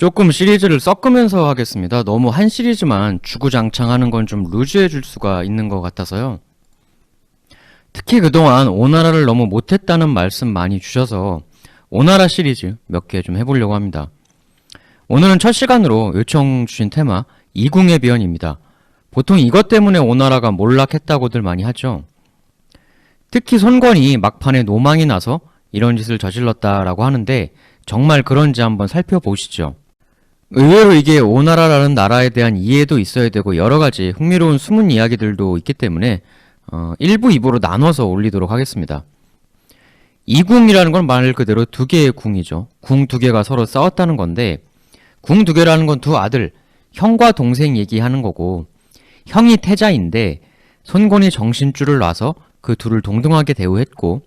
조금 시리즈를 섞으면서 하겠습니다. 너무 한 시리즈만 주구장창 하는 건 좀 루즈해질 수가 있는 것 같아서요. 특히 그동안 오나라를 너무 못했다는 말씀 많이 주셔서 오나라 시리즈 몇 개 좀 해보려고 합니다. 오늘은 첫 시간으로 요청 주신 테마 이궁의 변입니다. 보통 이것 때문에 오나라가 몰락했다고들 많이 하죠. 특히 손권이 막판에 노망이 나서 이런 짓을 저질렀다라고 하는데 정말 그런지 한번 살펴보시죠. 의외로 이게 오나라라는 나라에 대한 이해도 있어야 되고 여러가지 흥미로운 숨은 이야기들도 있기 때문에 1부, 2부로 나눠서 올리도록 하겠습니다. 이궁이라는 건 말 그대로 두 개의 궁이죠. 궁 두 개가 서로 싸웠다는 건데 궁 두 개라는 건 두 아들, 형과 동생 얘기하는 거고 형이 태자인데 손권이 정신줄을 놔서 그 둘을 동등하게 대우했고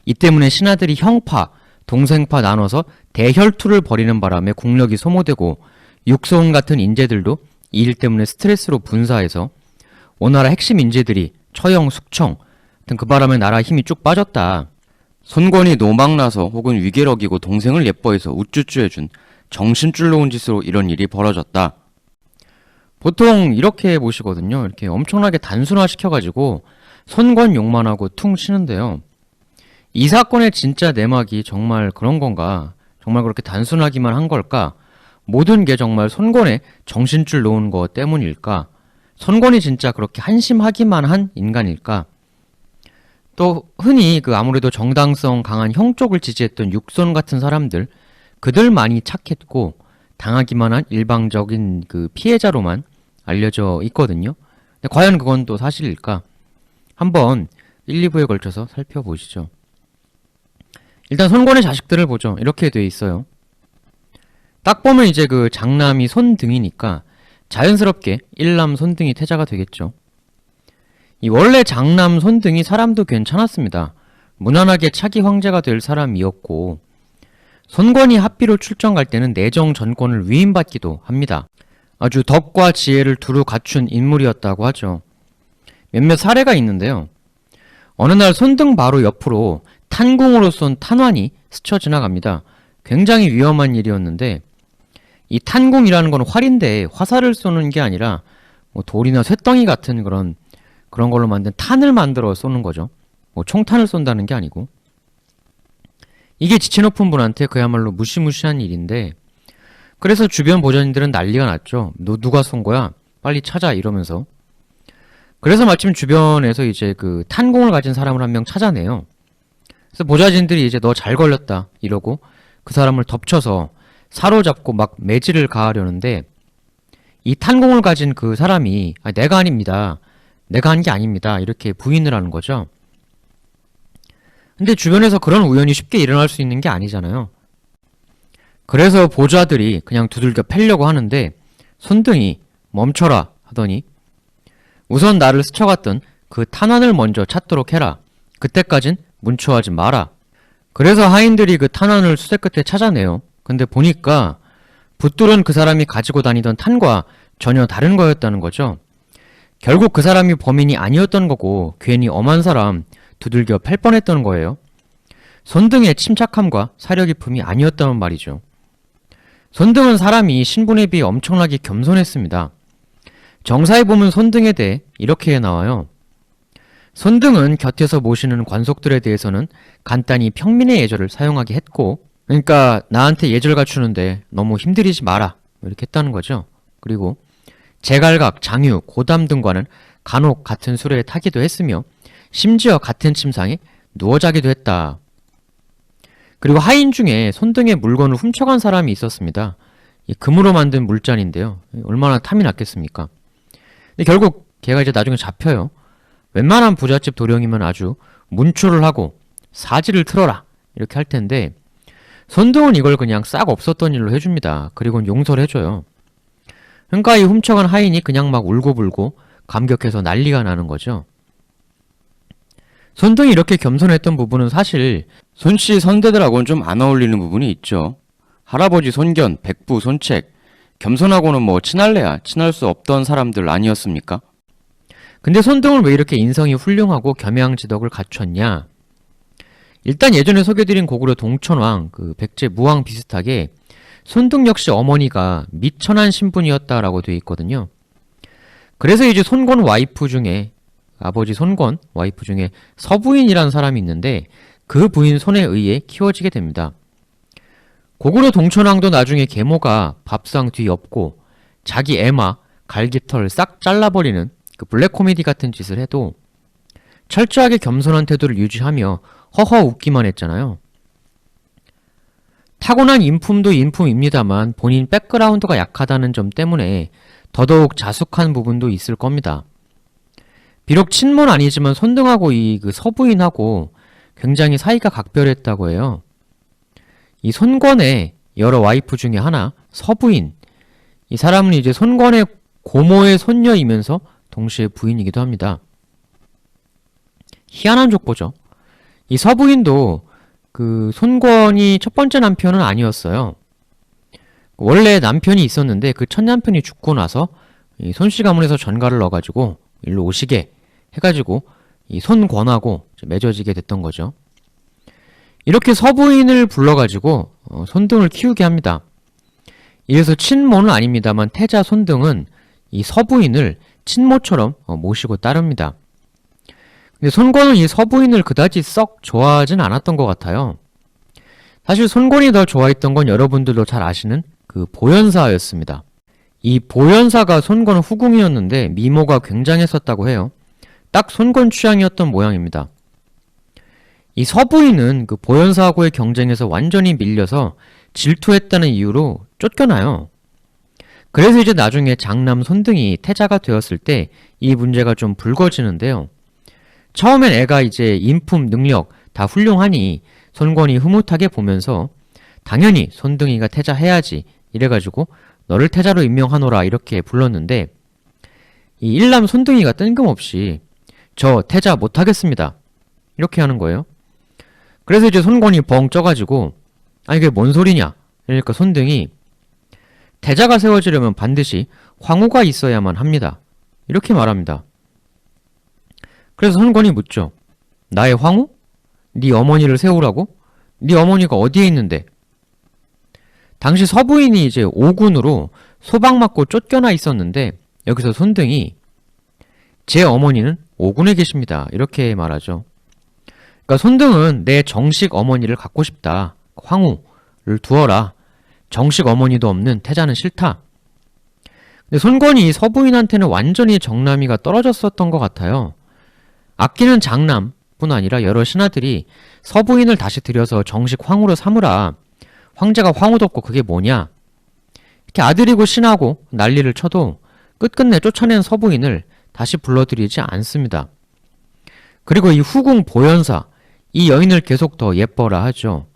이 때문에 신하들이 형파, 동생파 나눠서 대혈투를 벌이는 바람에 국력이 소모되고 육소원 같은 인재들도 이 일 때문에 스트레스로 분사해서 오나라 핵심 인재들이 처형, 숙청 등 그 바람에 나라 힘이 쭉 빠졌다. 손권이 노망나서 혹은 위계를 어기고 동생을 예뻐해서 우쭈쭈 해준 정신줄 놓은 짓으로 이런 일이 벌어졌다. 보통 이렇게 보시거든요. 이렇게 엄청나게 단순화 시켜가지고 손권 욕만 하고 퉁 치는데요. 이 사건의 진짜 내막이 정말 그런 건가? 정말 그렇게 단순하기만 한 걸까? 모든 게 정말 손권의 정신줄 놓은 거 때문일까? 손권이 진짜 그렇게 한심하기만 한 인간일까? 또 흔히 아무래도 정당성 강한 형 쪽을 지지했던 육손 같은 사람들, 그들만이 착했고 당하기만 한 일방적인 피해자로만 알려져 있거든요. 근데 과연 그건 또 사실일까? 한번 1, 2부에 걸쳐서 살펴보시죠. 일단 손권의 자식들을 보죠. 이렇게 돼 있어요. 딱 보면 이제 장남이 손등이니까 자연스럽게 일남 손등이 태자가 되겠죠. 이 원래 장남 손등이 사람도 괜찮았습니다. 무난하게 차기 황제가 될 사람이었고 손권이 합비로 출정 갈 때는 내정 전권을 위임받기도 합니다. 아주 덕과 지혜를 두루 갖춘 인물이었다고 하죠. 몇몇 사례가 있는데요. 어느 날 손등 바로 옆으로 탄궁으로 쏜 탄환이 스쳐 지나갑니다. 굉장히 위험한 일이었는데 이 탄궁이라는 건 활인데 화살을 쏘는 게 아니라 돌이나 쇳덩이 같은 그런 걸로 만든 탄을 만들어 쏘는 거죠. 총탄을 쏜다는 게 아니고. 이게 지체 높은 분한테 그야말로 무시무시한 일인데 그래서 주변 보좌진들은 난리가 났죠. 너 누가 쏜 거야? 빨리 찾아 이러면서. 그래서 마침 주변에서 이제 탄궁을 가진 사람을 한 명 찾아내요. 그래서 보좌진들이 이제 너 잘 걸렸다 이러고 그 사람을 덮쳐서 사로잡고 막 매질을 가하려는데 이 탄궁을 가진 그 사람이 내가 아닙니다. 내가 한 게 아닙니다. 이렇게 부인을 하는 거죠. 근데 주변에서 그런 우연이 쉽게 일어날 수 있는 게 아니잖아요. 그래서 보좌들이 그냥 두들겨 패려고 하는데 손등이 멈춰라 하더니 우선 나를 스쳐갔던 그 탄환을 먼저 찾도록 해라. 그때까진 문초하지 마라. 그래서 하인들이 그 탄환을 수색 끝에 찾아내요. 근데 보니까 붓돌은 그 사람이 가지고 다니던 탄과 전혀 다른 거였다는 거죠. 결국 그 사람이 범인이 아니었던 거고 괜히 엄한 사람 두들겨 팰 뻔했던 거예요. 손등의 침착함과 사려 깊음이 아니었다는 말이죠. 손등은 사람이 신분에 비해 엄청나게 겸손했습니다. 정사에 보면 손등에 대해 이렇게 나와요. 손등은 곁에서 모시는 관속들에 대해서는 간단히 평민의 예절을 사용하게 했고 그러니까 나한테 예절 갖추는데 너무 힘들이지 마라 이렇게 했다는 거죠. 그리고 제갈각, 장유, 고담 등과는 간혹 같은 수레에 타기도 했으며 심지어 같은 침상에 누워 자기도 했다. 그리고 하인 중에 손등의 물건을 훔쳐간 사람이 있었습니다. 금으로 만든 물잔인데요. 얼마나 탐이 났겠습니까? 근데 결국 걔가 이제 나중에 잡혀요. 웬만한 부잣집 도령이면 아주 문초를 하고 사지를 틀어라 이렇게 할 텐데 손등은 이걸 그냥 싹 없었던 일로 해줍니다. 그리고는 용서를 해줘요. 그러니까 이 훔쳐간 하인이 그냥 막 울고불고 감격해서 난리가 나는 거죠. 손등이 이렇게 겸손했던 부분은 사실 손씨 선대들하고는 좀 안 어울리는 부분이 있죠. 할아버지 손견, 백부 손책, 겸손하고는 친할래야 친할 수 없던 사람들 아니었습니까? 근데 손등은 왜 이렇게 인성이 훌륭하고 겸양지덕을 갖췄냐? 일단 예전에 소개드린 고구려 동천왕, 백제 무왕 비슷하게 손등 역시 어머니가 미천한 신분이었다라고 되어 있거든요. 그래서 이제 손권 와이프 중에 아버지 손권 와이프 중에 서부인이라는 사람이 있는데 그 부인 손에 의해 키워지게 됩니다. 고구려 동천왕도 나중에 계모가 밥상 뒤 엎고 자기 애마 갈기털 싹 잘라버리는 그 블랙 코미디 같은 짓을 해도 철저하게 겸손한 태도를 유지하며 허허 웃기만 했잖아요. 타고난 인품도 인품입니다만 본인 백그라운드가 약하다는 점 때문에 더더욱 자숙한 부분도 있을 겁니다. 비록 친모는 아니지만 손등하고 이 그 서부인하고 굉장히 사이가 각별했다고 해요. 이 손권의 여러 와이프 중에 하나 서부인, 이 사람은 이제 손권의 고모의 손녀이면서 동시에 부인이기도 합니다. 희한한 족보죠. 이 서부인도 그 손권이 첫 번째 남편은 아니었어요. 원래 남편이 있었는데 그 첫 남편이 죽고 나서 이 손씨 가문에서 전가를 넣어가지고 일로 오시게 해가지고 이 손권하고 맺어지게 됐던 거죠. 이렇게 서부인을 불러가지고 손등을 키우게 합니다. 이래서 친모는 아닙니다만 태자 손등은 이 서부인을 친모처럼 모시고 따릅니다. 근데 손권은 이 서부인을 그다지 썩 좋아하진 않았던 것 같아요. 사실 손권이 더 좋아했던 건 여러분들도 잘 아시는 그 보현사였습니다. 이 보현사가 손권 후궁이었는데 미모가 굉장했었다고 해요. 딱 손권 취향이었던 모양입니다. 이 서부인은 그 보현사하고의 경쟁에서 완전히 밀려서 질투했다는 이유로 쫓겨나요. 그래서 이제 나중에 장남 손등이 태자가 되었을 때 이 문제가 좀 불거지는데요. 처음엔 애가 이제 인품, 능력 다 훌륭하니 손권이 흐뭇하게 보면서 당연히 손등이가 태자 해야지 이래가지고 너를 태자로 임명하노라 이렇게 불렀는데 이 일남 손등이가 뜬금없이 저 태자 못하겠습니다 이렇게 하는 거예요. 그래서 이제 손권이 벙 쪄가지고 아니 이게 뭔 소리냐 그러니까 손등이 태자가 세워지려면 반드시 황후가 있어야만 합니다 이렇게 말합니다. 그래서 손권이 묻죠. 나의 황후? 네 어머니를 세우라고? 네 어머니가 어디에 있는데? 당시 서부인이 이제 오군으로 소방 맞고 쫓겨나 있었는데 여기서 손등이 제 어머니는 오군에 계십니다 이렇게 말하죠. 그러니까 손등은 내 정식 어머니를 갖고 싶다. 황후를 두어라. 정식 어머니도 없는 태자는 싫다. 근데 손권이 서부인한테는 완전히 정남이가 떨어졌었던 것 같아요. 아끼는 장남뿐 아니라 여러 신하들이 서부인을 다시 들여서 정식 황후로 삼으라. 황제가 황후도 없고 그게 뭐냐. 이렇게 아들이고 신하고 난리를 쳐도 끝끝내 쫓아낸 서부인을 다시 불러들이지 않습니다. 그리고 이 후궁 보현사, 이 여인을 계속 더 예뻐라 하죠.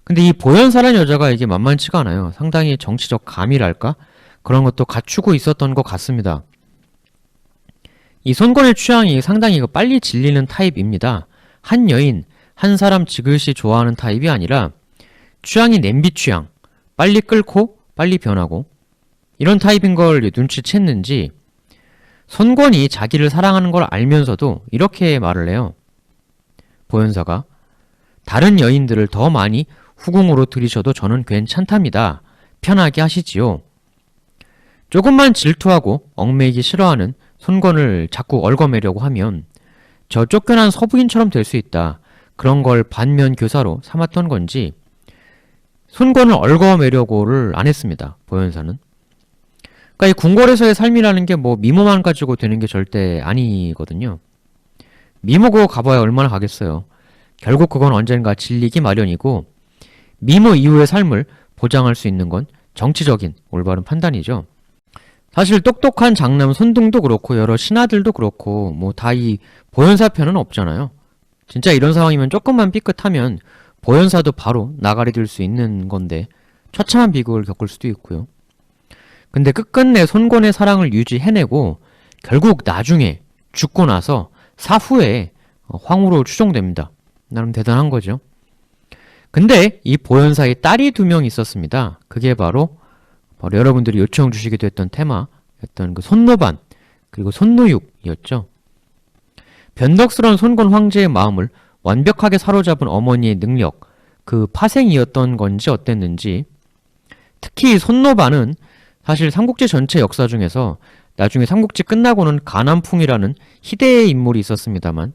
근데 이 보현사라는 여자가 이게 만만치가 않아요. 상당히 정치적 감이랄까? 그런 것도 갖추고 있었던 것 같습니다. 이 손권의 취향이 상당히 빨리 질리는 타입입니다. 한 여인, 한 사람 지그시 좋아하는 타입이 아니라 취향이 냄비 취향, 빨리 끓고 빨리 변하고 이런 타입인 걸 눈치챘는지 손권이 자기를 사랑하는 걸 알면서도 이렇게 말을 해요. 보현사가 다른 여인들을 더 많이 후궁으로 들이셔도 저는 괜찮답니다. 편하게 하시지요. 조금만 질투하고 얽매이기 싫어하는 손권을 자꾸 얽어매려고 하면 저 쫓겨난 서부인처럼 될 수 있다. 그런 걸 반면 교사로 삼았던 건지 손권을 얽어매려고를 안 했습니다. 보현사는. 그러니까 이 궁궐에서의 삶이라는 게 뭐 미모만 가지고 되는 게 절대 아니거든요. 미모 그거 가봐야 얼마나 가겠어요. 결국 그건 언젠가 질리기 마련이고 미모 이후의 삶을 보장할 수 있는 건 정치적인 올바른 판단이죠. 사실 똑똑한 장남 손등도 그렇고 여러 신하들도 그렇고 뭐 다 이 보현사 편은 없잖아요. 진짜 이런 상황이면 조금만 삐끗하면 보현사도 바로 나가리 들 수 있는 건데 처참한 비극을 겪을 수도 있고요. 근데 끝끝내 손권의 사랑을 유지해내고 결국 나중에 죽고 나서 사후에 황후로 추종됩니다. 나름 대단한 거죠. 근데 이 보현사의 딸이 2명 있었습니다. 그게 바로 여러분들이 요청 주시기도 했던 테마였던 그 손노반 그리고 손노육이었죠. 변덕스러운 손권 황제의 마음을 완벽하게 사로잡은 어머니의 능력, 그 파생이었던 건지 어땠는지 특히 손노반은 사실 삼국지 전체 역사 중에서 나중에 삼국지 끝나고는 가남풍이라는 희대의 인물이 있었습니다만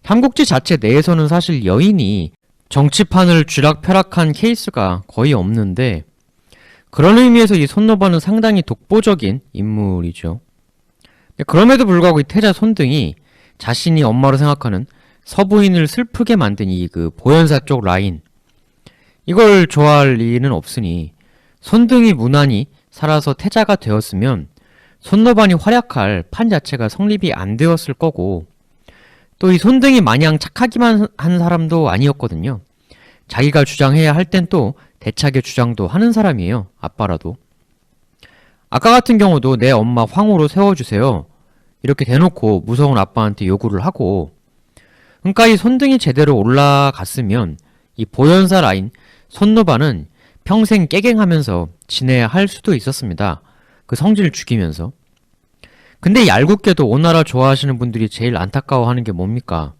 삼국지 자체 내에서는 사실 여인이 정치판을 쥐락펴락한 케이스가 거의 없는데 그런 의미에서 이 손노반은 상당히 독보적인 인물이죠. 그럼에도 불구하고 이 태자 손등이 자신이 엄마로 생각하는 서부인을 슬프게 만든 이 그 보현사 쪽 라인 이걸 좋아할 리는 없으니 손등이 무난히 살아서 태자가 되었으면 손노반이 활약할 판 자체가 성립이 안 되었을 거고 또 이 손등이 마냥 착하기만 한 사람도 아니었거든요. 자기가 주장해야 할 땐 또 대차게 주장도 하는 사람이에요. 아빠라도. 아까 같은 경우도 내 엄마 황후로 세워주세요. 이렇게 대놓고 무서운 아빠한테 요구를 하고 그러니까 이 손등이 제대로 올라갔으면 이 보현사 라인 손노반은 평생 깨갱하면서 지내야 할 수도 있었습니다. 그 성질을 죽이면서. 근데 얄궂게도 오나라 좋아하시는 분들이 제일 안타까워하는 게 뭡니까?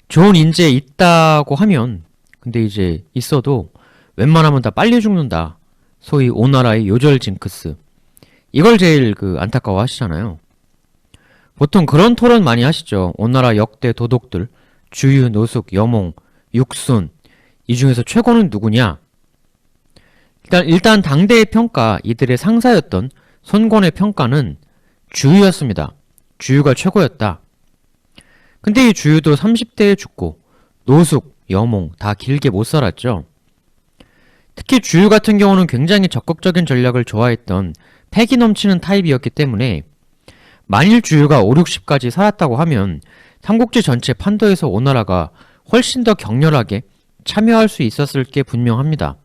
좋은 인재 있다고 하면 근데 이제 있어도 웬만하면 다 빨리 죽는다. 소위 오나라의 요절 징크스. 이걸 제일 안타까워 하시잖아요. 보통 그런 토론 많이 하시죠. 오나라 역대 도독들 주유, 노숙, 여몽, 육순 이 중에서 최고는 누구냐? 일단 당대의 평가, 이들의 상사였던 손권의 평가는 주유였습니다. 주유가 최고였다. 근데 이 주유도 30대에 죽고 노숙, 여몽 다 길게 못 살았죠. 특히 주유 같은 경우는 굉장히 적극적인 전략을 좋아했던 패기 넘치는 타입이었기 때문에 만일 주유가 5, 60까지 살았다고 하면 삼국지 전체 판도에서 오나라가 훨씬 더 격렬하게 참여할 수 있었을 게 분명합니다.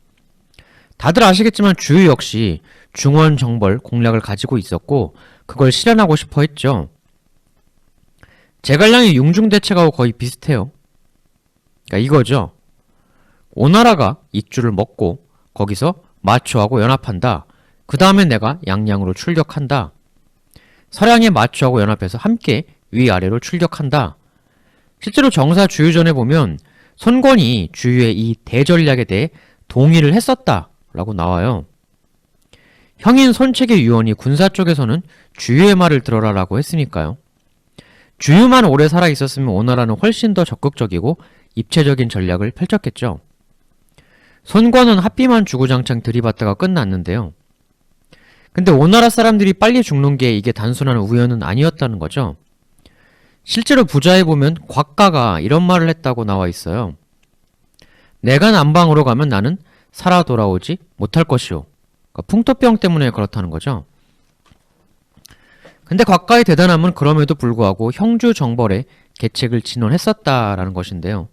다들 아시겠지만 주유 역시 중원 정벌 공략을 가지고 있었고 그걸 실현하고 싶어 했죠. 제갈량의 융중대책하고 거의 비슷해요. 그러니까 이거죠. 오나라가 익주를 먹고 거기서 마초하고 연합한다. 그 다음에 내가 양양으로 출격한다. 서량의 마초하고 연합해서 함께 위아래로 출격한다. 실제로 정사 주유전에 보면 손권이 주유의 이 대전략에 대해 동의를 했었다라고 나와요. 형인 손책의 유언이 군사 쪽에서는 주유의 말을 들어라라고 했으니까요. 주유만 오래 살아 있었으면 오나라는 훨씬 더 적극적이고 입체적인 전략을 펼쳤겠죠. 손권은 합비만 주구장창 들이받다가 끝났는데요. 근데 오나라 사람들이 빨리 죽는 게 이게 단순한 우연은 아니었다는 거죠. 실제로 부자에 보면 곽가가 이런 말을 했다고 나와 있어요. 내가 남방으로 가면 나는 살아 돌아오지 못할 것이오. 그러니까 풍토병 때문에 그렇다는 거죠. 근데 곽가의 대단함은 그럼에도 불구하고 형주 정벌의 계책을 진원했었다라는 것인데요.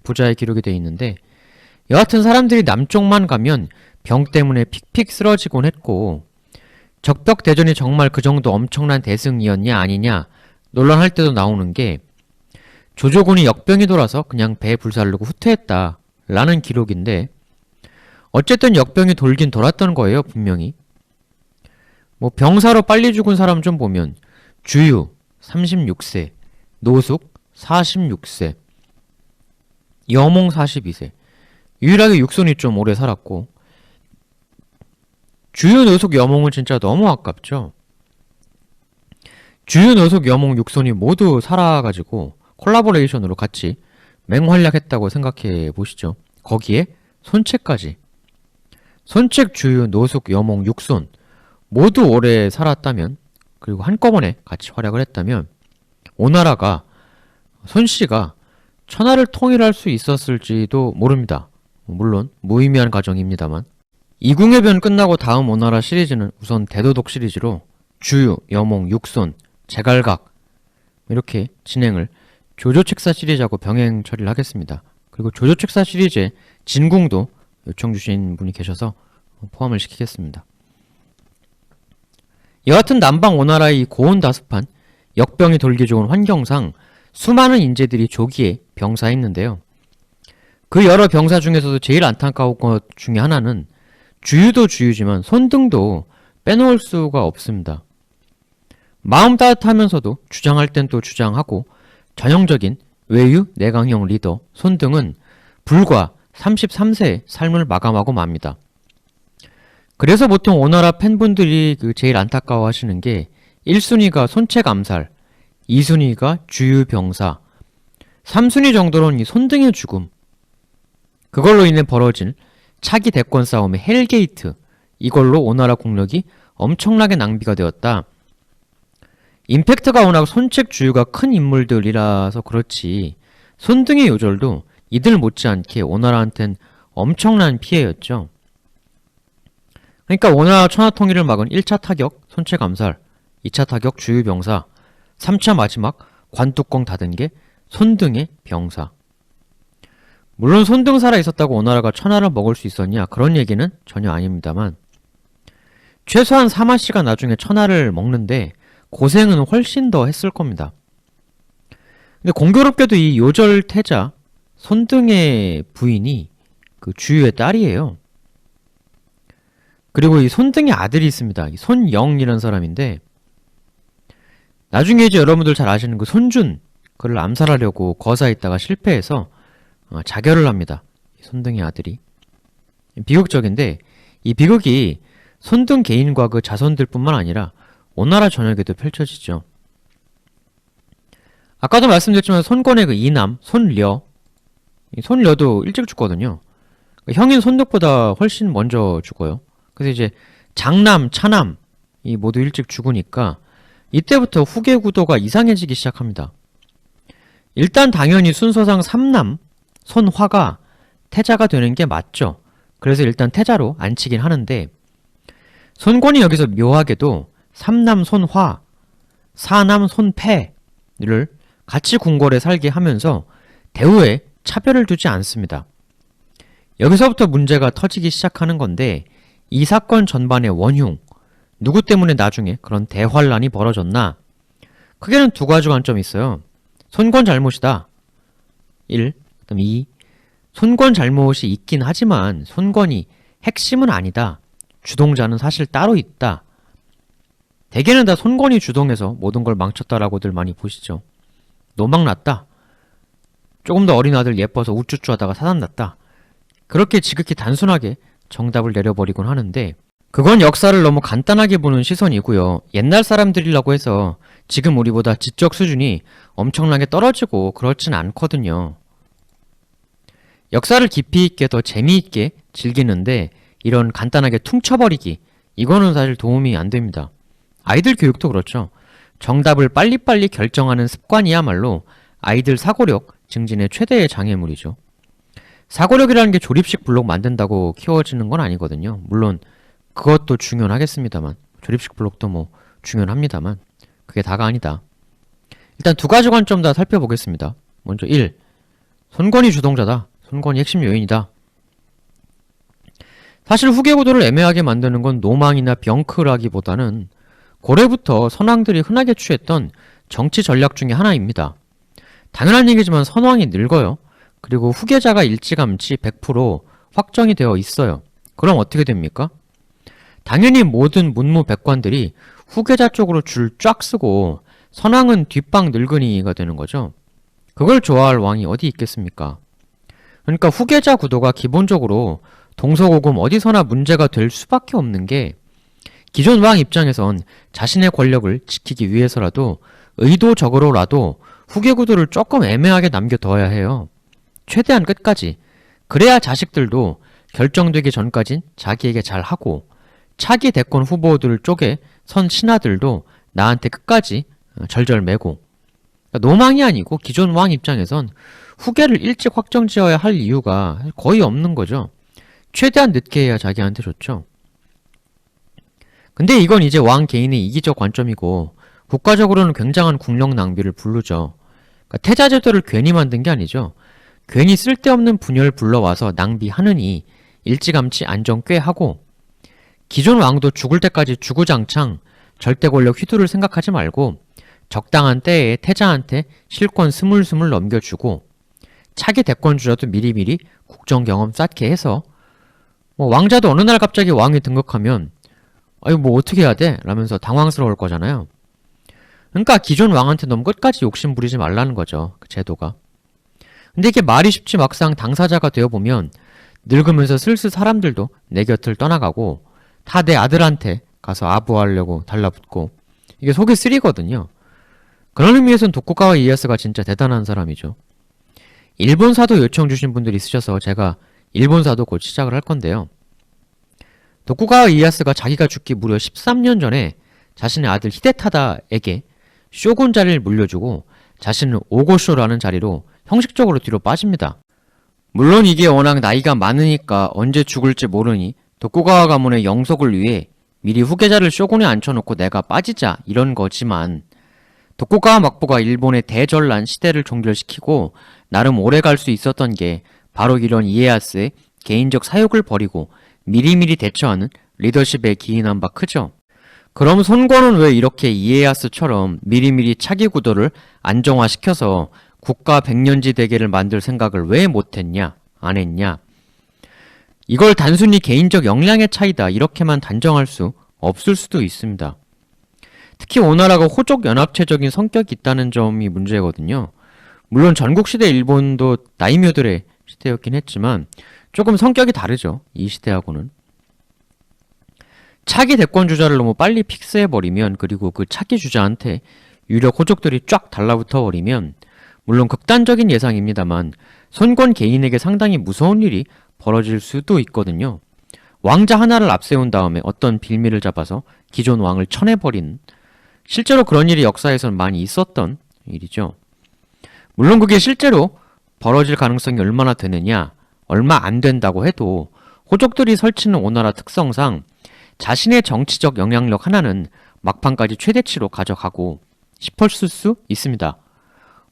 부자의 기록이 되어 있는데 여하튼 사람들이 남쪽만 가면 병 때문에 픽픽 쓰러지곤 했고 적벽 대전이 정말 그 정도 엄청난 대승이었냐 아니냐 논란할 때도 나오는 게 조조군이 역병이 돌아서 그냥 배 불살르고 후퇴했다 라는 기록인데 어쨌든 역병이 돌긴 돌았던 거예요 분명히. 뭐 병사로 빨리 죽은 사람 좀 보면 주유 36세, 노숙 46세, 여몽 42세 유일하게 육손이 좀 오래 살았고 주유, 노숙, 여몽은 진짜 너무 아깝죠. 주유, 노숙, 여몽, 육손이 모두 살아가지고 콜라보레이션으로 같이 맹활약했다고 생각해 보시죠. 거기에 손책까지. 손책, 주유, 노숙, 여몽, 육손 모두 오래 살았다면 그리고 한꺼번에 같이 활약을 했다면 오나라가 손씨가 천하를 통일할 수 있었을지도 모릅니다. 물론 무의미한 과정입니다만 이궁의 변 끝나고 다음 오나라 시리즈는 우선 대도독 시리즈로 주유, 여몽, 육손, 제갈각 이렇게 진행을 조조책사 시리즈하고 병행 처리를 하겠습니다. 그리고 조조책사 시리즈에 진궁도 요청 주신 분이 계셔서 포함을 시키겠습니다. 여하튼 남방 오나라의 이 고온다습한 역병이 돌기 좋은 환경상 수많은 인재들이 조기에 병사했는데요. 그 여러 병사 중에서도 제일 안타까운 것 중에 하나는 주유도 주유지만 손등도 빼놓을 수가 없습니다. 마음 따뜻하면서도 주장할 땐 또 주장하고 전형적인 외유 내강형 리더 손등은 불과 33세에 삶을 마감하고 맙니다. 그래서 보통 오나라 팬분들이 제일 안타까워 하시는 게 1순위가 손책 암살, 2순위가 주유병사, 3순위 정도로는 이 손등의 죽음, 그걸로 인해 벌어진 차기 대권 싸움의 헬게이트, 이걸로 오나라 국력이 엄청나게 낭비가 되었다. 임팩트가 워낙 손책 주유가 큰 인물들이라서 그렇지 손등의 요절도 이들 못지않게 오나라한텐 엄청난 피해였죠. 그러니까 오나라 천하통일을 막은 1차 타격 손책 암살, 2차 타격 주유병사, 3차 마지막 관뚜껑 닫은 게 손등의 병사. 물론 손등 살아 있었다고 오나라가 천하를 먹을 수 있었냐 그런 얘기는 전혀 아닙니다만 최소한 사마씨가 나중에 천하를 먹는데 고생은 훨씬 더 했을 겁니다. 근데 공교롭게도 이 요절 태자 손등의 부인이 그 주유의 딸이에요. 그리고 이 손등의 아들이 있습니다. 이 손영이라는 사람인데 나중에 이제 여러분들 잘 아시는 그 손준 그를 암살하려고 거사했다가 실패해서 자결을 합니다. 손등의 아들이. 비극적인데 이 비극이 손등 개인과 그 자손들 뿐만 아니라 오나라 전역에도 펼쳐지죠. 아까도 말씀드렸지만 손권의 그 이남 손려, 손려도 일찍 죽거든요. 형인 손덕보다 훨씬 먼저 죽어요. 그래서 이제 장남, 차남 이 모두 일찍 죽으니까 이때부터 후계 구도가 이상해지기 시작합니다. 일단 당연히 순서상 삼남 손화가 태자가 되는 게 맞죠. 그래서 일단 태자로 앉히긴 하는데 손권이 여기서 묘하게도 삼남 손화, 사남 손패를 같이 궁궐에 살게 하면서 대우에 차별을 두지 않습니다. 여기서부터 문제가 터지기 시작하는 건데 이 사건 전반의 원흉, 누구 때문에 나중에 그런 대환란이 벌어졌나? 크게는 두 가지 관점이 있어요. 손권 잘못이다. 1. 그다음 2. 손권 잘못이 있긴 하지만 손권이 핵심은 아니다. 주동자는 사실 따로 있다. 대개는 다 손권이 주동해서 모든 걸 망쳤다라고들 많이 보시죠. 노망났다. 조금 더 어린 아들 예뻐서 우쭈쭈 하다가 사단났다. 그렇게 지극히 단순하게 정답을 내려버리곤 하는데 그건 역사를 너무 간단하게 보는 시선이고요. 옛날 사람들이라고 해서 지금 우리보다 지적 수준이 엄청나게 떨어지고 그렇진 않거든요. 역사를 깊이 있게 더 재미있게 즐기는데 이런 간단하게 퉁쳐버리기 이거는 사실 도움이 안 됩니다. 아이들 교육도 그렇죠. 정답을 빨리빨리 결정하는 습관이야말로 아이들 사고력 증진의 최대의 장애물이죠. 사고력이라는 게 조립식 블록 만든다고 키워지는 건 아니거든요. 물론 그것도 중요하겠습니다만 조립식 블록도 뭐 중요합니다만 그게 다가 아니다. 일단 두 가지 관점 다 살펴보겠습니다. 먼저 1. 손권이 주동자다. 손권이 핵심 요인이다. 사실 후계 구도를 애매하게 만드는 건 노망이나 병크라기보다는 고래부터 선왕들이 흔하게 취했던 정치 전략 중에 하나입니다. 당연한 얘기지만 선왕이 늙어요. 그리고 후계자가 일찌감치 100% 확정이 되어 있어요. 그럼 어떻게 됩니까? 당연히 모든 문무백관들이 후계자 쪽으로 줄 쫙 쓰고 선왕은 뒷방 늙은이가 되는 거죠. 그걸 좋아할 왕이 어디 있겠습니까? 그러니까 후계자 구도가 기본적으로 동서고금 어디서나 문제가 될 수밖에 없는 게 기존 왕 입장에선 자신의 권력을 지키기 위해서라도 의도적으로라도 후계 구도를 조금 애매하게 남겨둬야 해요. 최대한 끝까지. 그래야 자식들도 결정되기 전까진 자기에게 잘하고 차기 대권 후보들 쪽에 선 신하들도 나한테 끝까지 절절매고. 그러니까 노망이 아니고 기존 왕 입장에선 후계를 일찍 확정지어야 할 이유가 거의 없는 거죠. 최대한 늦게 해야 자기한테 좋죠. 근데 이건 이제 왕 개인의 이기적 관점이고 국가적으로는 굉장한 국력 낭비를 부르죠. 그러니까 태자제도를 괜히 만든 게 아니죠. 괜히 쓸데없는 분열 불러와서 낭비하느니 일찌감치 안정 꽤 하고 기존 왕도 죽을 때까지 주구장창 절대 권력 휘두를 생각하지 말고 적당한 때에 태자한테 실권 스물스물 넘겨주고 차기 대권주자도 미리미리 국정 경험 쌓게 해서 뭐 왕자도 어느 날 갑자기 왕이 등극하면 아유 뭐 어떻게 해야 돼? 라면서 당황스러울 거잖아요. 그러니까 기존 왕한테 너무 끝까지 욕심 부리지 말라는 거죠. 그 제도가. 근데 이게 말이 쉽지 막상 당사자가 되어보면 늙으면서 슬슬 사람들도 내 곁을 떠나가고 다 내 아들한테 가서 아부하려고 달라붙고 이게 속이 쓰리거든요. 그런 의미에선 도쿠가와 이에야스가 진짜 대단한 사람이죠. 일본사도 요청 주신 분들이 있으셔서 제가 일본사도 곧 시작을 할 건데요. 도쿠가와 이에야스가 자기가 죽기 무려 13년 전에 자신의 아들 히데타다에게 쇼군 자리를 물려주고 자신은 오고쇼라는 자리로 형식적으로 뒤로 빠집니다. 물론 이게 워낙 나이가 많으니까 언제 죽을지 모르니 도쿠가와 가문의 영속을 위해 미리 후계자를 쇼군에 앉혀놓고 내가 빠지자 이런 거지만 도쿠가와 막부가 일본의 대전란 시대를 종결시키고 나름 오래 갈 수 있었던 게 바로 이런 이에야스의 개인적 사욕을 버리고 미리미리 대처하는 리더십에 기인한 바 크죠. 그럼 손권은 왜 이렇게 이에야스처럼 미리미리 차기 구도를 안정화시켜서 국가 백년지 대계를 만들 생각을 왜 못했냐, 안 했냐? 이걸 단순히 개인적 역량의 차이다 이렇게만 단정할 수 없을 수도 있습니다. 특히 오나라가 호족 연합체적인 성격이 있다는 점이 문제거든요. 물론 전국시대 일본도 나이묘들의 시대였긴 했지만 조금 성격이 다르죠. 이 시대하고는. 차기 대권 주자를 너무 빨리 픽스해버리면 그리고 그 차기 주자한테 유력 호족들이 쫙 달라붙어버리면 물론 극단적인 예상입니다만 손권 개인에게 상당히 무서운 일이 벌어질 수도 있거든요. 왕자 하나를 앞세운 다음에 어떤 빌미를 잡아서 기존 왕을 쳐내버린 실제로 그런 일이 역사에서는 많이 있었던 일이죠. 물론 그게 실제로 벌어질 가능성이 얼마나 되느냐 얼마 안 된다고 해도 호족들이 설치는 오나라 특성상 자신의 정치적 영향력 하나는 막판까지 최대치로 가져가고 싶었을 수 있습니다.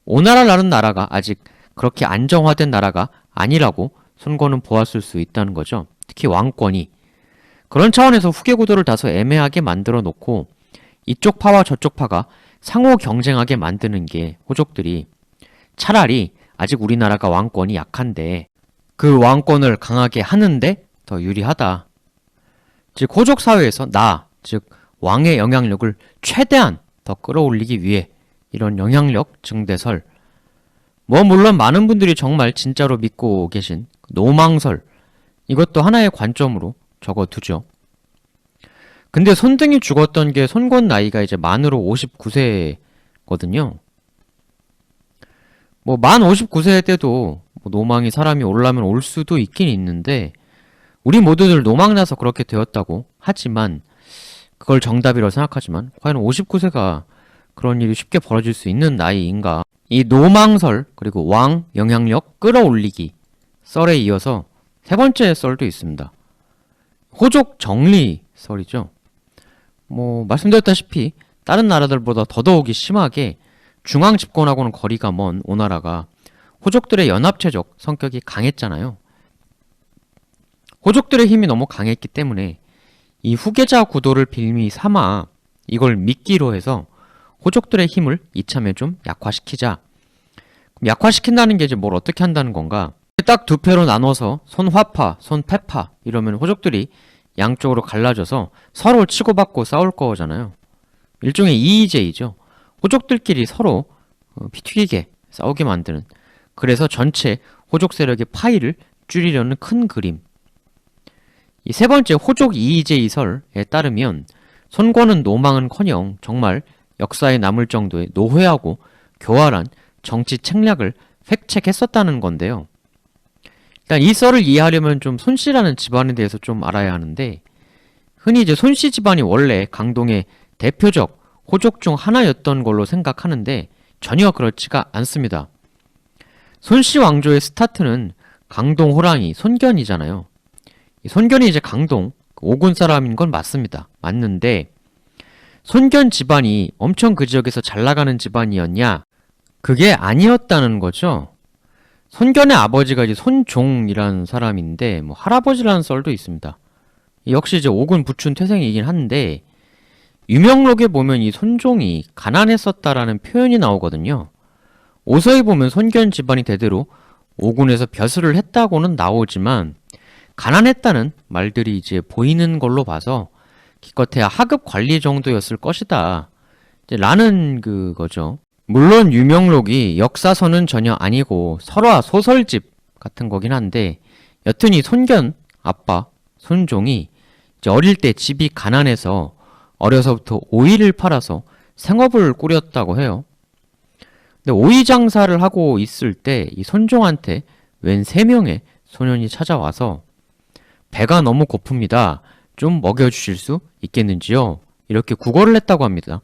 오나라라는 나라가 아직 그렇게 안정화된 나라가 아니라고 손권은 보았을 수 있다는 거죠. 특히 왕권이. 그런 차원에서 후계 구도를 다소 애매하게 만들어 놓고 이쪽 파와 저쪽 파가 상호 경쟁하게 만드는 게 호족들이 차라리 아직 우리나라가 왕권이 약한데 그 왕권을 강하게 하는데 더 유리하다. 즉 호족 사회에서 즉 왕의 영향력을 최대한 더 끌어올리기 위해 이런 영향력 증대설 물론 많은 분들이 정말 진짜로 믿고 계신 노망설 이것도 하나의 관점으로 적어두죠. 근데 손등이 죽었던 게 손권 나이가 이제 만으로 59세거든요. 만 59세 때도 노망이 사람이 올라면 올 수도 있긴 있는데 우리 모두들 노망나서 그렇게 되었다고 하지만 그걸 정답이라고 생각하지만 과연 59세가 그런 일이 쉽게 벌어질 수 있는 나이인가? 이 노망설 그리고 왕 영향력 끌어올리기 썰에 이어서 세 번째 썰도 있습니다. 호족 정리 썰이죠. 말씀드렸다시피 다른 나라들보다 더더욱이 심하게 중앙 집권하고는 거리가 먼 오나라가 호족들의 연합체적 성격이 강했잖아요. 호족들의 힘이 너무 강했기 때문에 이 후계자 구도를 빌미 삼아 이걸 미끼로 해서 호족들의 힘을 이참에 좀 약화시키자. 그럼 약화시킨다는 게 이제 뭘 어떻게 한다는 건가? 딱 두 패로 나눠서 손화파, 손패파 이러면 호족들이 양쪽으로 갈라져서 서로 치고받고 싸울 거잖아요. 일종의 이의제이죠. 호족들끼리 서로 피 튀기게 싸우게 만드는 그래서 전체 호족 세력의 파이를 줄이려는 큰 그림. 이 세 번째 호족 이의제이설에 따르면 손권은 노망은커녕 정말 역사에 남을 정도의 노회하고 교활한 정치 책략을 획책했었다는 건데요. 일단 이 썰을 이해하려면 좀 손씨라는 집안에 대해서 좀 알아야 하는데 흔히 이제 손씨 집안이 원래 강동의 대표적 호족 중 하나였던 걸로 생각하는데 전혀 그렇지가 않습니다. 손씨 왕조의 스타트는 강동 호랑이 손견이잖아요. 이 손견이 이제 강동 오군 사람인 건 맞습니다. 맞는데 손견 집안이 엄청 그 지역에서 잘 나가는 집안이었냐? 그게 아니었다는 거죠. 손견의 아버지가 이제 손종이라는 사람인데 할아버지라는 썰도 있습니다. 역시 이제 오군 부춘 태생이긴 한데 유명록에 보면 이 손종이 가난했었다라는 표현이 나오거든요. 오서에 보면 손견 집안이 대대로 오군에서 벼슬을 했다고는 나오지만 가난했다는 말들이 이제 보이는 걸로 봐서 기껏해야 하급 관리 정도였을 것이다 라는 그거죠. 물론 유명록이 역사서는 전혀 아니고 설화 소설집 같은 거긴 한데 여튼 이 손견 아빠 손종이 이제 어릴 때 집이 가난해서 어려서부터 오이를 팔아서 생업을 꾸렸다고 해요. 근데 오이 장사를 하고 있을 때 이 손종한테 웬 3명의 소년이 찾아와서 배가 너무 고픕니다. 좀 먹여주실 수 있겠는지요? 이렇게 구걸을 했다고 합니다.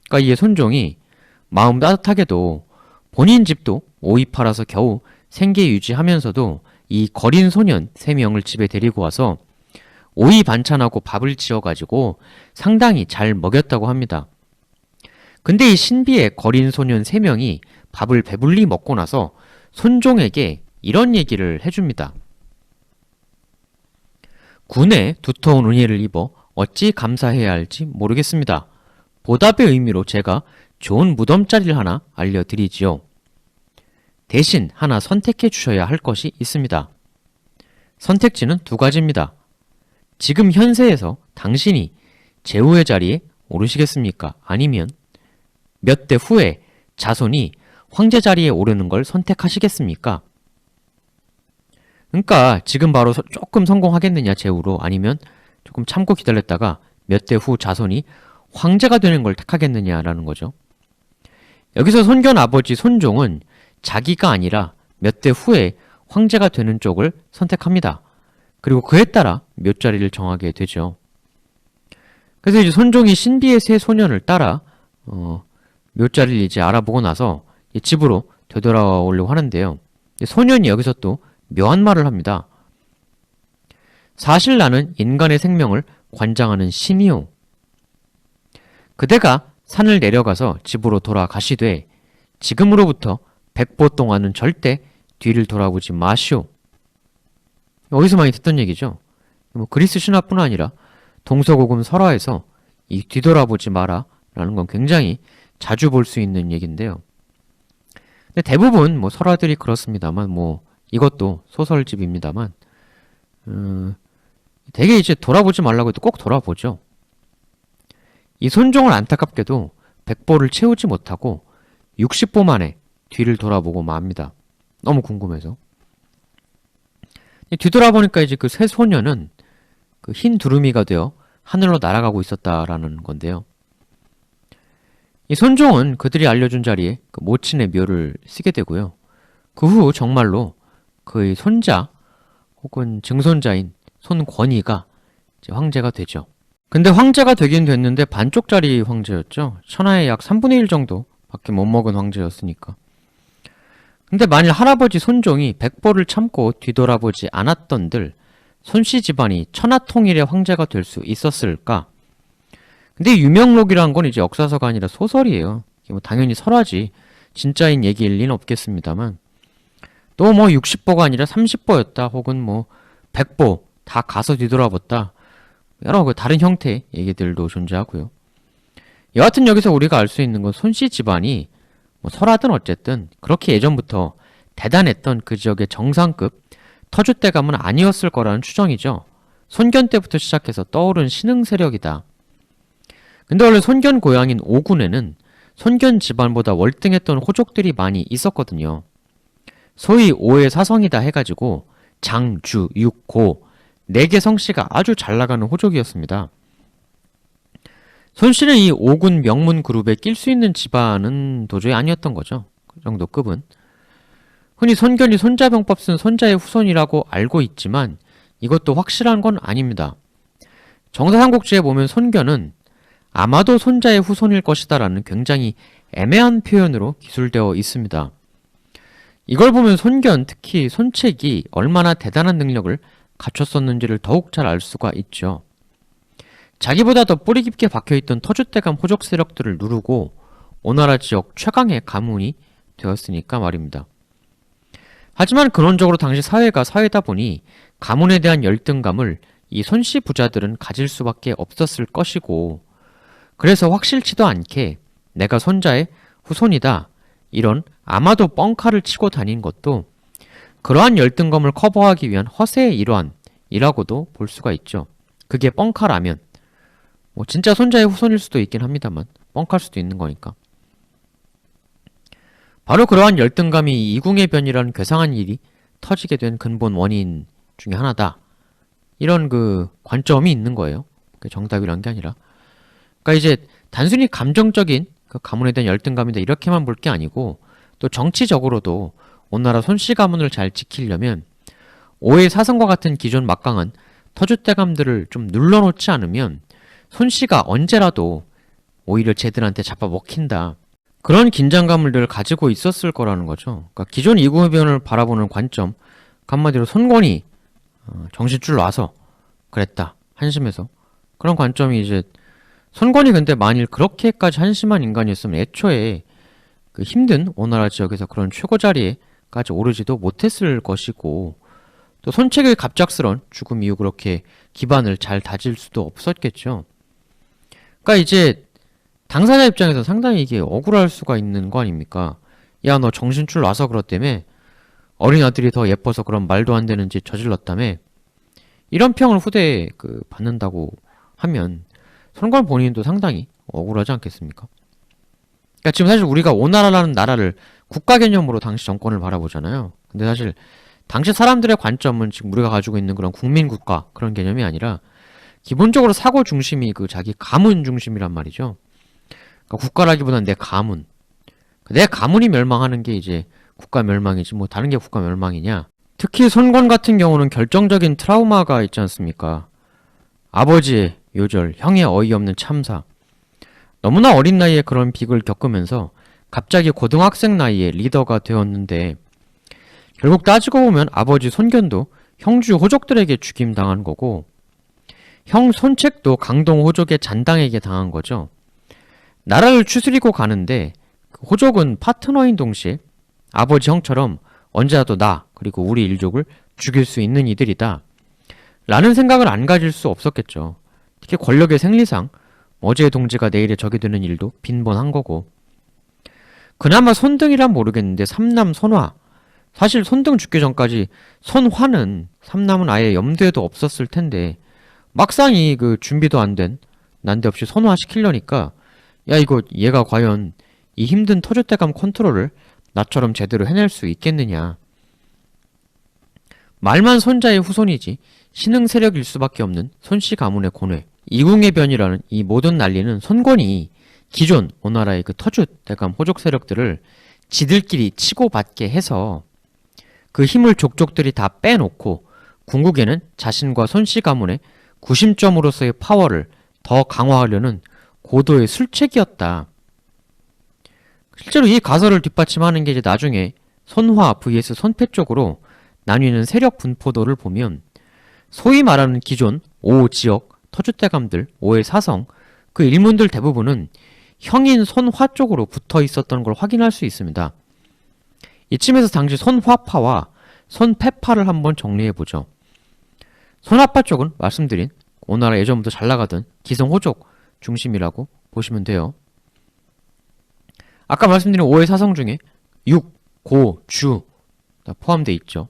그러니까 이 손종이 마음 따뜻하게도 본인 집도 오이 팔아서 겨우 생계 유지하면서도 이 거린 소년 3명을 집에 데리고 와서 오이 반찬하고 밥을 지어가지고 상당히 잘 먹였다고 합니다. 근데 이 신비의 거린 소년 3명이 밥을 배불리 먹고 나서 손종에게 이런 얘기를 해줍니다. 군에 두터운 은혜를 입어 어찌 감사해야 할지 모르겠습니다. 보답의 의미로 제가 좋은 무덤자리를 하나 알려드리지요. 대신 하나 선택해 주셔야 할 것이 있습니다. 선택지는 2가지입니다. 지금 현세에서 당신이 제후의 자리에 오르시겠습니까? 아니면 몇 대 후에 자손이 황제 자리에 오르는 걸 선택하시겠습니까? 그러니까 지금 바로 조금 성공하겠느냐 제후로, 아니면 조금 참고 기다렸다가 몇 대 후 자손이 황제가 되는 걸 택하겠느냐라는 거죠. 여기서 손견 아버지 손종은 자기가 아니라 몇 대 후에 황제가 되는 쪽을 선택합니다. 그리고 그에 따라 묘자리를 정하게 되죠. 그래서 이제 손종이 신비의 3소년을 따라 묘자리를 이제 알아보고 나서 집으로 되돌아오려고 하는데요. 소년이 여기서 또 묘한 말을 합니다. 사실 나는 인간의 생명을 관장하는 신이요. 그대가 산을 내려가서 집으로 돌아가시되 지금으로부터 100보 동안은 절대 뒤를 돌아보지 마시오. 어디서 많이 듣던 얘기죠. 뭐 그리스 신화뿐 아니라 동서고금 설화에서 이 뒤돌아보지 마라 라는 건 굉장히 자주 볼 수 있는 얘기인데요. 근데 대부분 뭐 설화들이 그렇습니다만, 뭐 이것도 소설집입니다만, 되게 이제 돌아보지 말라고 해도 꼭 돌아보죠. 이 손종은 안타깝게도 100보를 채우지 못하고 60보 만에 뒤를 돌아보고 맙니다. 너무 궁금해서. 뒤돌아보니까 이제 그 3소년은 그 흰 두루미가 되어 하늘로 날아가고 있었다라는 건데요. 이 손종은 그들이 알려준 자리에 그 모친의 묘를 쓰게 되고요. 그 후 정말로 그의 손자 혹은 증손자인 손권희가 이제 황제가 되죠. 근데 황제가 되긴 됐는데 반쪽짜리 황제였죠. 천하의 약 3분의 1 정도 밖에 못 먹은 황제였으니까. 근데 만일 할아버지 손종이 100보를 참고 뒤돌아보지 않았던들 손씨 집안이 천하통일의 황제가 될 수 있었을까? 근데 유명록이란 건 이제 역사서가 아니라 소설이에요. 뭐 당연히 설화지 진짜인 얘기일 리는 없겠습니다만, 또 뭐 60보가 아니라 30보였다 혹은 뭐 100보 다 가서 뒤돌아봤다, 여러 그 다른 형태의 얘기들도 존재하고요. 여하튼 여기서 우리가 알 수 있는 건 손씨 집안이 뭐 설하든 어쨌든 그렇게 예전부터 대단했던 그 지역의 정상급 터줏대감은 아니었을 거라는 추정이죠. 손견 때부터 시작해서 떠오른 신흥 세력이다. 근데 원래 손견 고향인 오군에는 손견 집안보다 월등했던 호족들이 많이 있었거든요. 소위 오의 사성이다 해가지고 장, 주, 육, 고 4개 성씨가 아주 잘 나가는 호족이었습니다. 손씨는 이 오군 명문 그룹에 낄 수 있는 집안은 도저히 아니었던 거죠. 그 정도 급은. 흔히 손견이 손자병법 쓴 손자의 후손이라고 알고 있지만 이것도 확실한 건 아닙니다. 정사삼국지에 보면 손견은 아마도 손자의 후손일 것이다 라는 굉장히 애매한 표현으로 기술되어 있습니다. 이걸 보면 손견, 특히 손책이 얼마나 대단한 능력을 갖췄었는지를 더욱 잘 알 수가 있죠. 자기보다 더 뿌리 깊게 박혀있던 터줏대감 호족 세력들을 누르고 오나라 지역 최강의 가문이 되었으니까 말입니다. 하지만 근원적으로 당시 사회가 사회다 보니 가문에 대한 열등감을 이 손씨 부자들은 가질 수밖에 없었을 것이고, 그래서 확실치도 않게 내가 손자의 후손이다 이런 아마도 뻥카를 치고 다닌 것도 그러한 열등감을 커버하기 위한 허세의 일환이라고도 볼 수가 있죠. 그게 뻥카라면 뭐 진짜 손자의 후손일 수도 있긴 합니다만 뻥카일 수도 있는 거니까. 바로 그러한 열등감이 이궁의 변이라는 괴상한 일이 터지게 된 근본 원인인 중에 하나다. 이런 그 관점이 있는 거예요. 그게 정답이란 게 아니라. 그러니까 이제 단순히 감정적인 그 가문에 대한 열등감이다 이렇게만 볼 게 아니고 또 정치적으로도 오나라 손씨 가문을 잘 지키려면 오해 사성과 같은 기존 막강한 터줏대감들을 좀 눌러놓지 않으면 손씨가 언제라도 오히려 쟤들한테 잡아먹힌다. 그런 긴장감을 늘 가지고 있었을 거라는 거죠. 그러니까 기존 이구해변을 바라보는 관점, 한마디로 손권이 정신줄 놔서 그랬다. 한심해서. 그런 관점이 이제 손권이 근데 만일 그렇게까지 한심한 인간이었으면 애초에 그 힘든 오나라 지역에서 그런 최고 자리에까지 오르지도 못했을 것이고 또 손책의 갑작스런 죽음 이후 그렇게 기반을 잘 다질 수도 없었겠죠. 그러니까 이제 당사자 입장에서 상당히 이게 억울할 수가 있는 거 아닙니까? 야, 너 정신줄 놔서 그렇다며? 어린 아들이 더 예뻐서 그런 말도 안 되는 짓 저질렀다며? 이런 평을 후대에 받는다고 하면 손권 본인도 상당히 억울하지 않겠습니까? 그러니까 지금 사실 우리가 오나라라는 나라를 국가 개념으로 당시 정권을 바라보잖아요. 근데 사실 당시 사람들의 관점은 지금 우리가 가지고 있는 그런 국민국가 그런 개념이 아니라 기본적으로 사고 중심이 자기 가문 중심이란 말이죠. 그러니까 국가라기보다는 내 가문. 내 가문이 멸망하는 게 이제 국가 멸망이지 뭐 다른 게 국가 멸망이냐. 특히 손권 같은 경우는 결정적인 트라우마가 있지 않습니까? 아버지의 요절, 형의 어이없는 참사. 너무나 어린 나이에 그런 빅을 겪으면서 갑자기 고등학생 나이에 리더가 되었는데 결국 따지고 보면 아버지 손견도 형주 호족들에게 죽임당한 거고 형 손책도 강동 호족의 잔당에게 당한 거죠. 나라를 추스리고 가는데 호족은 파트너인 동시에 아버지 형처럼 언제라도 나 그리고 우리 일족을 죽일 수 있는 이들이다 라는 생각을 안 가질 수 없었겠죠. 특히 권력의 생리상 어제의 동지가 내일의 적이 되는 일도 빈번한 거고 그나마 손등이란 모르겠는데 삼남 손화 사실 손등 죽기 전까지 손화는 삼남은 아예 염두에도 없었을 텐데 막상 이 준비도 안 된 난데없이 손화 시키려니까 야 이거 얘가 과연 이 힘든 터줏대감 컨트롤을 나처럼 제대로 해낼 수 있겠느냐. 말만 손자의 후손이지 신흥 세력일 수밖에 없는 손씨 가문의 고뇌 이궁의 변이라는 이 모든 난리는 손권이 기존 오나라의 터줏대감 호족 세력들을 지들끼리 치고받게 해서 그 힘을 족족들이 다 빼놓고 궁극에는 자신과 손씨 가문의 구심점으로서의 파워를 더 강화하려는 고도의 술책이었다. 실제로 이 가설을 뒷받침하는 게 이제 나중에 손화 vs 손패 쪽으로 나뉘는 세력 분포도를 보면 소위 말하는 기존 5지역 터줏대감들 5의 사성 그 일문들 대부분은 형인 손화 쪽으로 붙어 있었던 걸 확인할 수 있습니다. 이쯤에서 당시 손화파와 손패파를 한번 정리해보죠. 손화파 쪽은 말씀드린 오나라 예전부터 잘나가던 기성호족 중심이라고 보시면 돼요. 아까 말씀드린 5의 사성 중에 6, 고, 주 포함되어 있죠.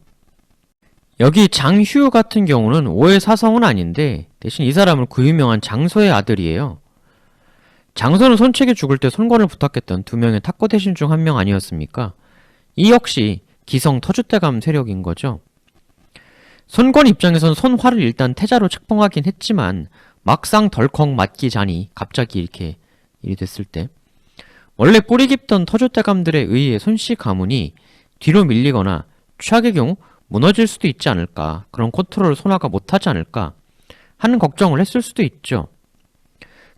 여기 장휴 같은 경우는 5의 사성은 아닌데 대신 이 사람은 그 유명한 장소의 아들이에요. 장소는 손책이 죽을 때 손권을 부탁했던 두 명의 탁고 대신 중 한 명 아니었습니까? 이 역시 기성 터줏대감 세력인 거죠. 손권 입장에선 손화를 일단 태자로 책봉하긴 했지만 막상 덜컥 맞기 자니 갑자기 이렇게 일이 됐을 때 원래 뿌리 깊던 터줏대감들에 의해 손씨 가문이 뒤로 밀리거나 최악의 경우 무너질 수도 있지 않을까 그런 컨트롤을 손화가 못하지 않을까 하는 걱정을 했을 수도 있죠.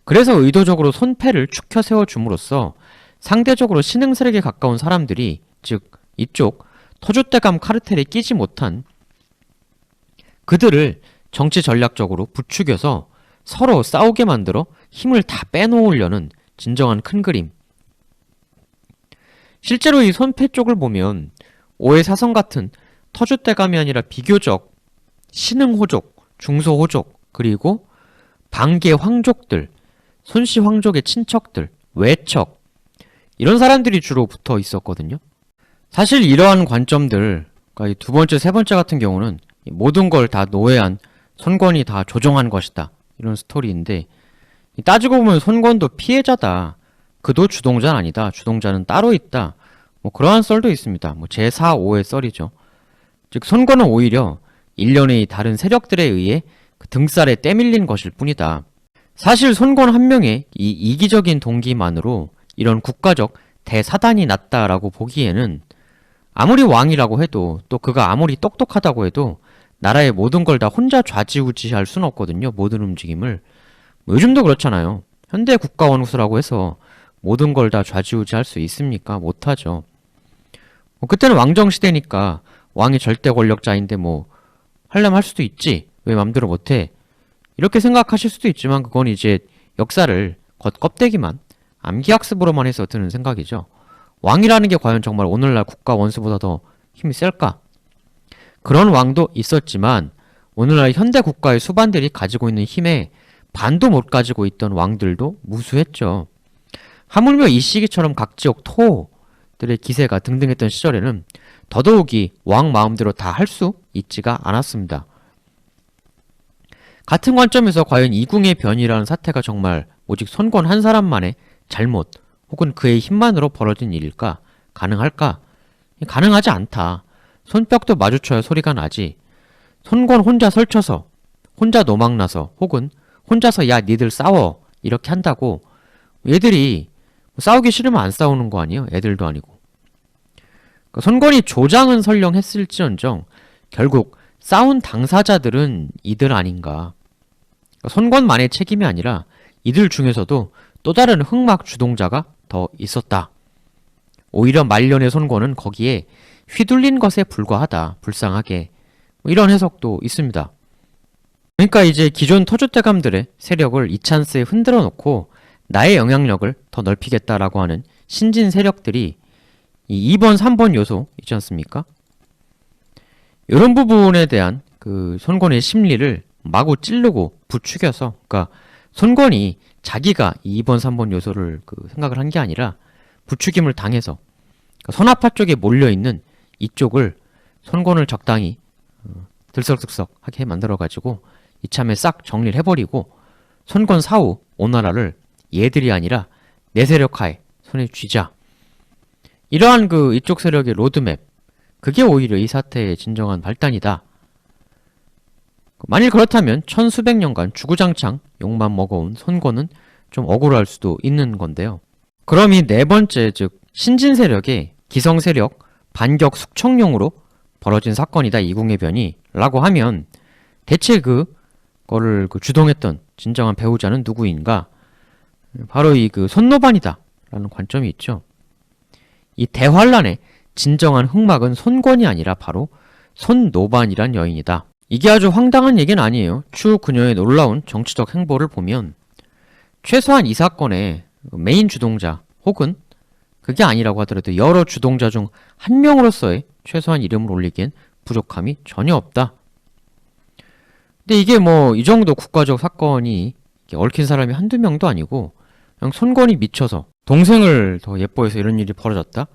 그래서 의도적으로 손패를 축혀 세워줌으로써 상대적으로 신흥 세력에 가까운 사람들이 즉 이쪽 터줏대감 카르텔에 끼지 못한 그들을 정치 전략적으로 부추겨서 서로 싸우게 만들어 힘을 다 빼놓으려는 진정한 큰 그림. 실제로 이 손패 쪽을 보면 5의 사성 같은 터줏대감이 아니라 비교적 신흥호족, 중소호족, 그리고 반계 황족들, 손씨 황족의 친척들, 외척 이런 사람들이 주로 붙어 있었거든요. 사실 이러한 관점들, 그러니까 이 두 번째, 세 번째 같은 경우는 모든 걸 다 노예한 손권이 다 조종한 것이다. 이런 스토리인데 따지고 보면 손권도 피해자다. 그도 주동자는 아니다. 주동자는 따로 있다. 뭐 그러한 썰도 있습니다. 뭐 제4, 5의 썰이죠. 즉 손권은 오히려 일련의 다른 세력들에 의해 그 등살에 때밀린 것일 뿐이다. 사실 손권 한 명의 이 이기적인 동기만으로 이런 국가적 대사단이 났다라고 보기에는 아무리 왕이라고 해도 또 그가 아무리 똑똑하다고 해도 나라의 모든 걸 다 혼자 좌지우지할 수는 없거든요. 모든 움직임을. 뭐 요즘도 그렇잖아요. 현대 국가원수라고 해서 모든 걸 다 좌지우지할 수 있습니까? 못하죠. 뭐 그때는 왕정시대니까 왕이 절대 권력자인데 뭐 하려면 할 수도 있지. 왜 맘대로 못해? 이렇게 생각하실 수도 있지만 그건 이제 역사를 겉껍데기만 암기학습으로만 해서 드는 생각이죠. 왕이라는 게 과연 정말 오늘날 국가 원수보다 더 힘이 셀까? 그런 왕도 있었지만 오늘날 현대 국가의 수반들이 가지고 있는 힘에 반도 못 가지고 있던 왕들도 무수했죠. 하물며 이 시기처럼 각지역 토들의 기세가 등등했던 시절에는 더더욱이 왕 마음대로 다 할 수 있지가 않았습니다. 같은 관점에서 과연 이궁의 변이라는 사태가 정말 오직 손권 한 사람만의 잘못 혹은 그의 힘만으로 벌어진 일일까? 가능할까? 가능하지 않다. 손뼉도 마주쳐야 소리가 나지. 손권 혼자 설쳐서, 혼자 노망나서, 혹은 혼자서 야 니들 싸워 이렇게 한다고 얘들이 싸우기 싫으면 안 싸우는 거 아니에요? 애들도 아니고. 그러니까 손권이 조장은 설령 했을지언정 결국 싸운 당사자들은 이들 아닌가. 그러니까 손권만의 책임이 아니라 이들 중에서도 또 다른 흑막 주동자가 더 있었다. 오히려 말년의 손권은 거기에 휘둘린 것에 불과하다. 불쌍하게. 뭐 이런 해석도 있습니다. 그러니까 이제 기존 터줏대감들의 세력을 이 찬스에 흔들어 놓고 나의 영향력을 더 넓히겠다라고 하는 신진 세력들이 이 2번, 3번 요소 있지 않습니까? 이런 부분에 대한 그 손권의 심리를 마구 찌르고 부추겨서, 그러니까 손권이 자기가 이 2번, 3번 요소를 그 생각을 한 게 아니라 부추김을 당해서 그러니까 선압파 쪽에 몰려있는 이쪽을 손권을 적당히 들썩들썩하게 만들어가지고 이참에 싹 정리를 해버리고 손권 사후 오나라를 얘들이 아니라 내 세력 하에 손에 쥐자. 이러한 그 이쪽 세력의 로드맵, 그게 오히려 이 사태의 진정한 발단이다. 만일 그렇다면 천수백 년간 주구장창 욕만 먹어온 손권은 좀 억울할 수도 있는 건데요. 그럼 이 네 번째, 즉 신진 세력의 기성 세력 반격 숙청용으로 벌어진 사건이다 이궁의 변이 라고 하면 대체 그거를 주동했던 진정한 배우자는 누구인가? 바로 이 손노반이다 라는 관점이 있죠. 이 대환란의 진정한 흑막은 손권이 아니라 바로 손노반이란 여인이다. 이게 아주 황당한 얘기는 아니에요. 추후 그녀의 놀라운 정치적 행보를 보면 최소한 이 사건의 메인 주동자 혹은 그게 아니라고 하더라도 여러 주동자 중 한 명으로서의 최소한 이름을 올리기엔 부족함이 전혀 없다. 근데 이게 뭐 이 정도 국가적 사건이 얽힌 사람이 한두 명도 아니고 그냥 손권이 미쳐서 동생을 더 예뻐해서 이런 일이 벌어졌다?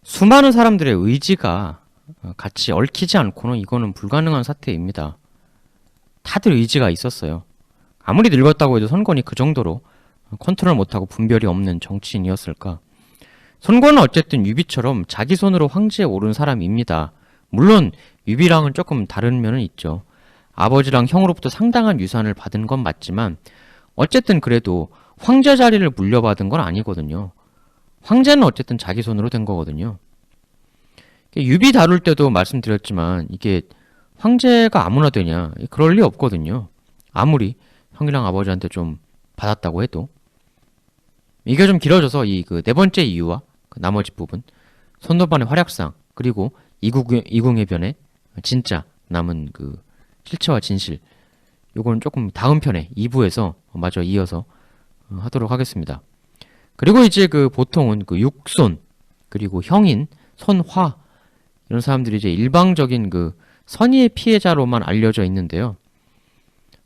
수많은 사람들의 의지가 같이 얽히지 않고는 이거는 불가능한 사태입니다. 다들 의지가 있었어요. 아무리 늙었다고 해도 손권이 그 정도로 컨트롤 못하고 분별이 없는 정치인이었을까? 손권은 어쨌든 유비처럼 자기 손으로 황제에 오른 사람입니다. 물론 유비랑은 조금 다른 면은 있죠. 아버지랑 형으로부터 상당한 유산을 받은 건 맞지만 어쨌든 그래도 황제 자리를 물려받은 건 아니거든요. 황제는 어쨌든 자기 손으로 된 거거든요. 유비 다룰 때도 말씀드렸지만 이게 황제가 아무나 되냐? 그럴 리 없거든요. 아무리 형이랑 아버지한테 좀 받았다고 해도. 이게 좀 길어져서 이 네 번째 이유와 그 나머지 부분, 손노반의 활약상, 그리고 이궁의 변의 진짜 남은 그 실체와 진실, 요거는 조금 다음 편에 2부에서 마저 이어서 하도록 하겠습니다. 그리고 이제 보통은 육손, 그리고 형인, 손화, 이런 사람들이 이제 일방적인 선의의 피해자로만 알려져 있는데요.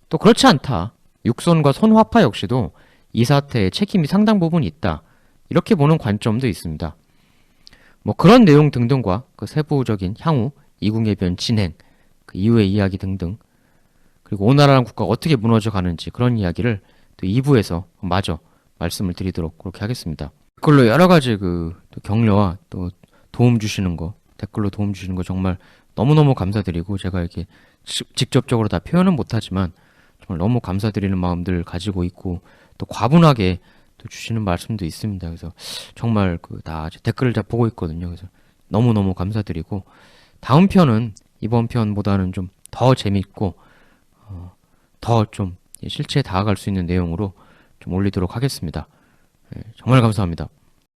또 그렇지 않다. 육손과 손화파 역시도 이 사태에 책임이 상당 부분 있다. 이렇게 보는 관점도 있습니다. 뭐 그런 내용 등등과 세부적인 향후 이궁의 변 진행, 이후의 이야기 등등, 그리고 오나라랑 국가가 어떻게 무너져 가는지 그런 이야기를 또 2부에서 마저 말씀을 드리도록 그렇게 하겠습니다. 댓글로 여러 가지 또 격려와 또 도움 주시는 거, 댓글로 도움 주시는 거 정말 너무너무 감사드리고 제가 이렇게 직접적으로 다 표현은 못하지만 정말 너무 감사드리는 마음들 가지고 있고 또 과분하게 또 주시는 말씀도 있습니다. 그래서 정말 그 다 댓글을 다 보고 있거든요. 그래서 너무너무 감사드리고 다음 편은 이번 편보다는 좀 더 재밌고 더 좀 실체에 다가갈 수 있는 내용으로 좀 올리도록 하겠습니다. 정말 감사합니다.